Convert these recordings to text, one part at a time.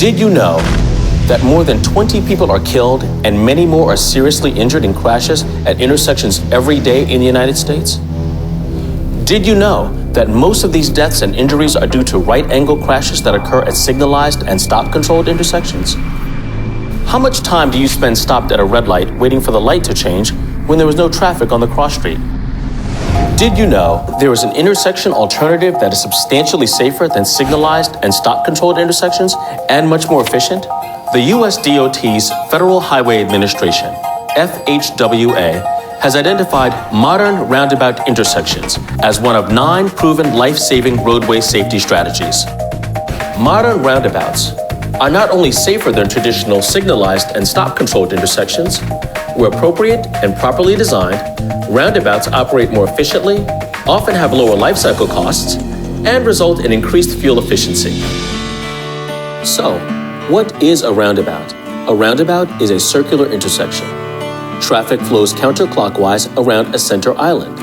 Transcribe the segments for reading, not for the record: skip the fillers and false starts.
Did you know that more than 20 people are killed and many more are seriously injured in crashes at intersections every day in the United States? Did you know that most of these deaths and injuries are due to right-angle crashes that occur at signalized and stop-controlled intersections? How much time do you spend stopped at a red light waiting for the light to change when there was no traffic on the cross street? Did you know there is an intersection alternative that is substantially safer than signalized and stop-controlled intersections and much more efficient? The U.S. DOT's Federal Highway Administration, FHWA, has identified modern roundabout intersections as one of 9 proven life-saving roadway safety strategies. Modern roundabouts are not only safer than traditional signalized and stop-controlled intersections. Where appropriate and properly designed, roundabouts operate more efficiently, often have lower life cycle costs, and result in increased fuel efficiency. So, what is a roundabout? A roundabout is a circular intersection. Traffic flows counterclockwise around a center island.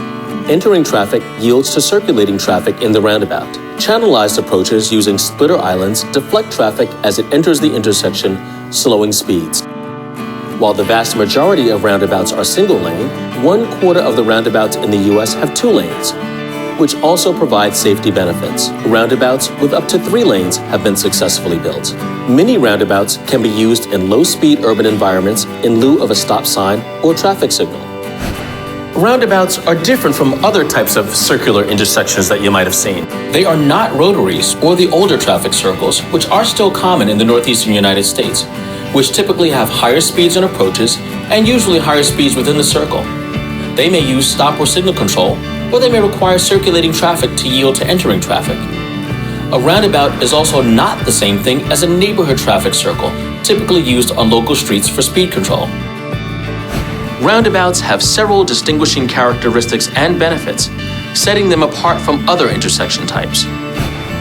Entering traffic yields to circulating traffic in the roundabout. Channelized approaches using splitter islands deflect traffic as it enters the intersection, slowing speeds. While the vast majority of roundabouts are single lane, 1/4 of the roundabouts in the U.S. have 2 lanes, which also provides safety benefits. Roundabouts with up to 3 lanes have been successfully built. Many roundabouts can be used in low-speed urban environments in lieu of a stop sign or traffic signal. Roundabouts are different from other types of circular intersections that you might have seen. They are not rotaries or the older traffic circles, which are still common in the northeastern United States, which typically have higher speeds and approaches and usually higher speeds within the circle. They may use stop or signal control, or they may require circulating traffic to yield to entering traffic. A roundabout is also not the same thing as a neighborhood traffic circle, typically used on local streets for speed control. Roundabouts have several distinguishing characteristics and benefits, setting them apart from other intersection types.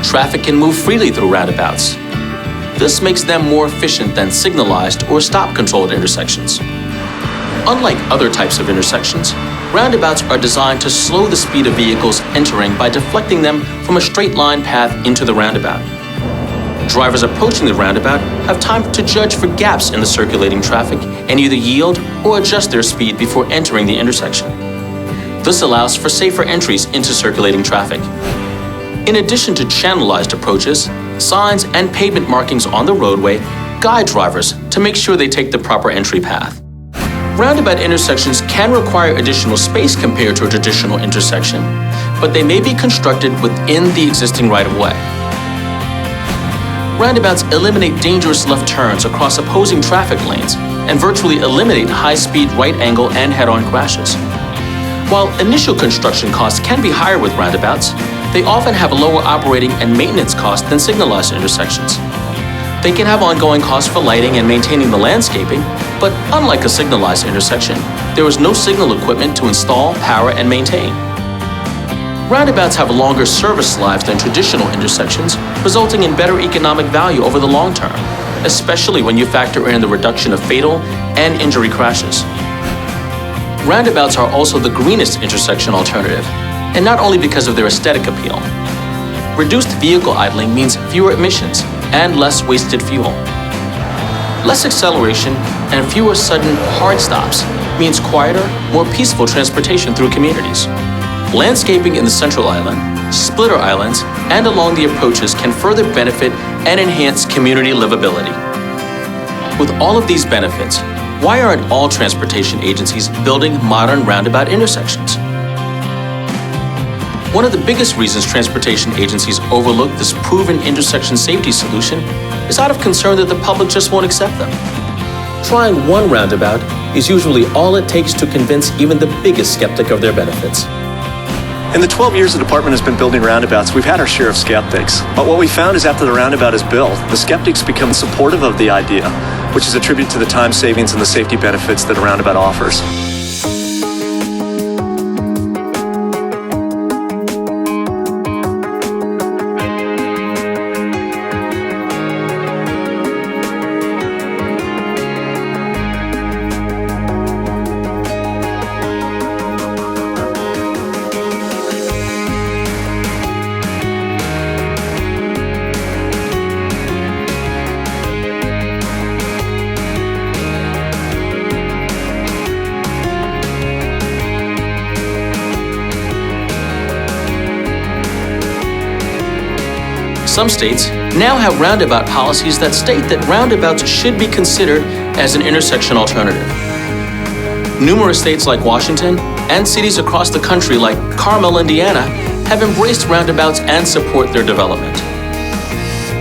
Traffic can move freely through roundabouts. This makes them more efficient than signalized or stop-controlled intersections. Unlike other types of intersections, roundabouts are designed to slow the speed of vehicles entering by deflecting them from a straight-line path into the roundabout. Drivers approaching the roundabout have time to judge for gaps in the circulating traffic and either yield or adjust their speed before entering the intersection. This allows for safer entries into circulating traffic. In addition to channelized approaches, signs and pavement markings on the roadway guide drivers to make sure they take the proper entry path. Roundabout intersections can require additional space compared to a traditional intersection, but they may be constructed within the existing right-of-way. Roundabouts eliminate dangerous left turns across opposing traffic lanes and virtually eliminate high-speed right-angle and head-on crashes. While initial construction costs can be higher with roundabouts, they often have lower operating and maintenance costs than signalized intersections. They can have ongoing costs for lighting and maintaining the landscaping, but unlike a signalized intersection, there is no signal equipment to install, power, and maintain. Roundabouts have longer service lives than traditional intersections, resulting in better economic value over the long term, especially when you factor in the reduction of fatal and injury crashes. Roundabouts are also the greenest intersection alternative, and not only because of their aesthetic appeal. Reduced vehicle idling means fewer emissions and less wasted fuel. Less acceleration and fewer sudden hard stops means quieter, more peaceful transportation through communities. Landscaping in the central island, splitter islands, and along the approaches can further benefit and enhance community livability. With all of these benefits, why aren't all transportation agencies building modern roundabout intersections? One of the biggest reasons transportation agencies overlook this proven intersection safety solution is out of concern that the public just won't accept them. Trying one roundabout is usually all it takes to convince even the biggest skeptic of their benefits. In the 12 years the department has been building roundabouts, we've had our share of skeptics. But what we found is after the roundabout is built, the skeptics become supportive of the idea, which is a tribute to the time savings and the safety benefits that a roundabout offers. Some states now have roundabout policies that state that roundabouts should be considered as an intersection alternative. Numerous states like Washington and cities across the country like Carmel, Indiana, have embraced roundabouts and support their development.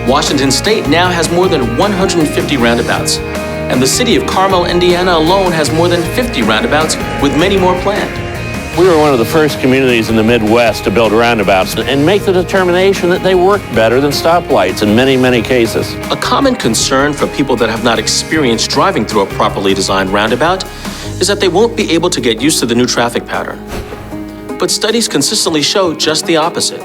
Washington State now has more than 150 roundabouts, and the city of Carmel, Indiana alone has more than 50 roundabouts, with many more planned. We were one of the first communities in the Midwest to build roundabouts and make the determination that they work better than stoplights in many, many cases. A common concern for people that have not experienced driving through a properly designed roundabout is that they won't be able to get used to the new traffic pattern. But studies consistently show just the opposite.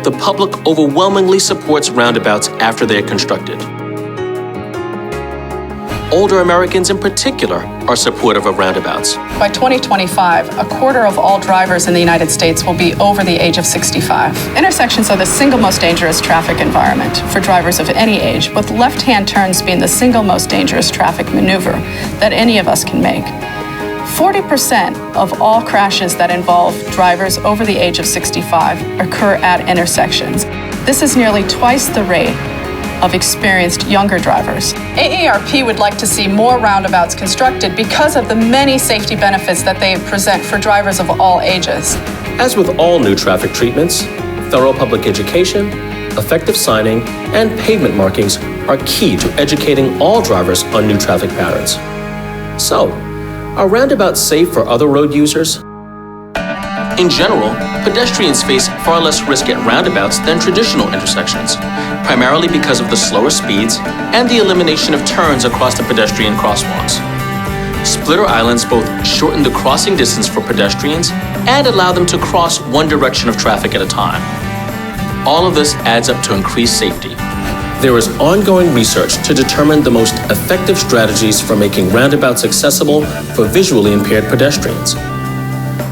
The public overwhelmingly supports roundabouts after they are constructed. Older Americans in particular are supportive of roundabouts. By 2025, a quarter of all drivers in the United States will be over the age of 65. Intersections are the single most dangerous traffic environment for drivers of any age, with left-hand turns being the single most dangerous traffic maneuver that any of us can make. 40% of all crashes that involve drivers over the age of 65 occur at intersections. This is nearly twice the rate of experienced younger drivers. AARP would like to see more roundabouts constructed because of the many safety benefits that they present for drivers of all ages. As with all new traffic treatments, thorough public education, effective signing, and pavement markings are key to educating all drivers on new traffic patterns. So, are roundabouts safe for other road users? In general, pedestrians face far less risk at roundabouts than traditional intersections, primarily because of the slower speeds and the elimination of turns across the pedestrian crosswalks. Splitter islands both shorten the crossing distance for pedestrians and allow them to cross one direction of traffic at a time. All of this adds up to increased safety. There is ongoing research to determine the most effective strategies for making roundabouts accessible for visually impaired pedestrians.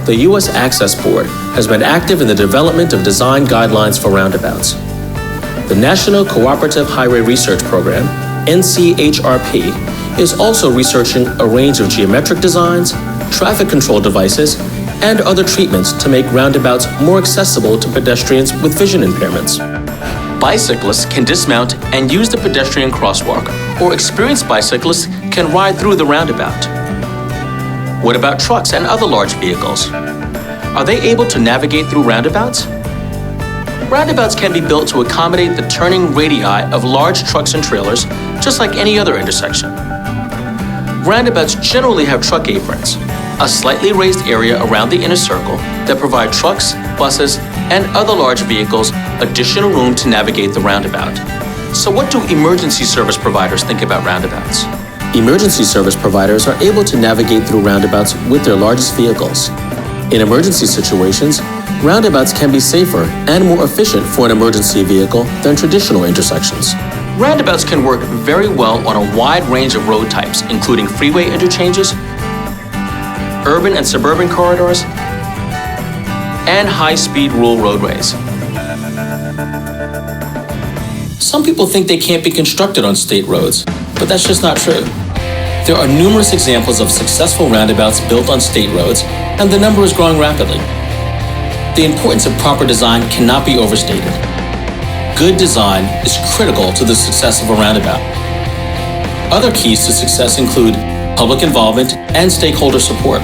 The U.S. Access Board has been active in the development of design guidelines for roundabouts. The National Cooperative Highway Research Program, NCHRP, is also researching a range of geometric designs, traffic control devices, and other treatments to make roundabouts more accessible to pedestrians with vision impairments. Bicyclists can dismount and use the pedestrian crosswalk, or experienced bicyclists can ride through the roundabout. What about trucks and other large vehicles? Are they able to navigate through roundabouts? Roundabouts can be built to accommodate the turning radii of large trucks and trailers, just like any other intersection. Roundabouts generally have truck aprons, a slightly raised area around the inner circle that provide trucks, buses, and other large vehicles additional room to navigate the roundabout. So what do emergency service providers think about roundabouts? Emergency service providers are able to navigate through roundabouts with their largest vehicles. In emergency situations, roundabouts can be safer and more efficient for an emergency vehicle than traditional intersections. Roundabouts can work very well on a wide range of road types, including freeway interchanges, urban and suburban corridors, and high-speed rural roadways. Some people think they can't be constructed on state roads, but that's just not true. There are numerous examples of successful roundabouts built on state roads, and the number is growing rapidly. The importance of proper design cannot be overstated. Good design is critical to the success of a roundabout. Other keys to success include public involvement and stakeholder support.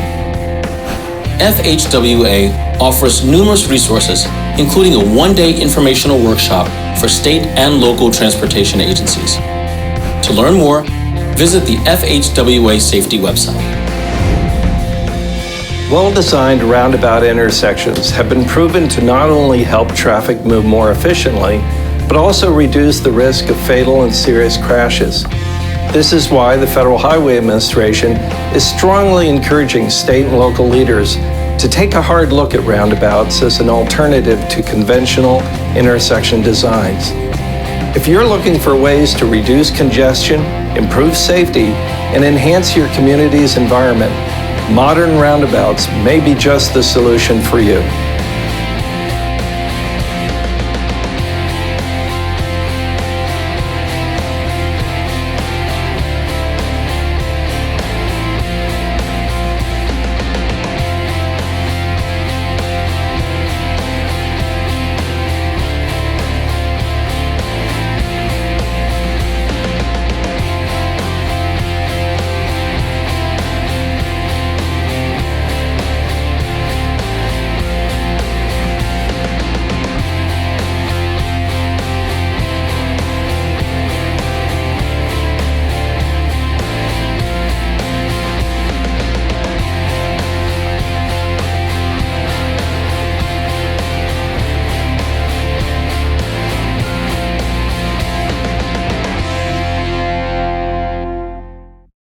FHWA offers numerous resources, including a one-day informational workshop for state and local transportation agencies. To learn more, visit the FHWA Safety website. Well-designed roundabout intersections have been proven to not only help traffic move more efficiently, but also reduce the risk of fatal and serious crashes. This is why the Federal Highway Administration is strongly encouraging state and local leaders to take a hard look at roundabouts as an alternative to conventional intersection designs. If you're looking for ways to reduce congestion, improve safety, and enhance your community's environment, modern roundabouts may be just the solution for you.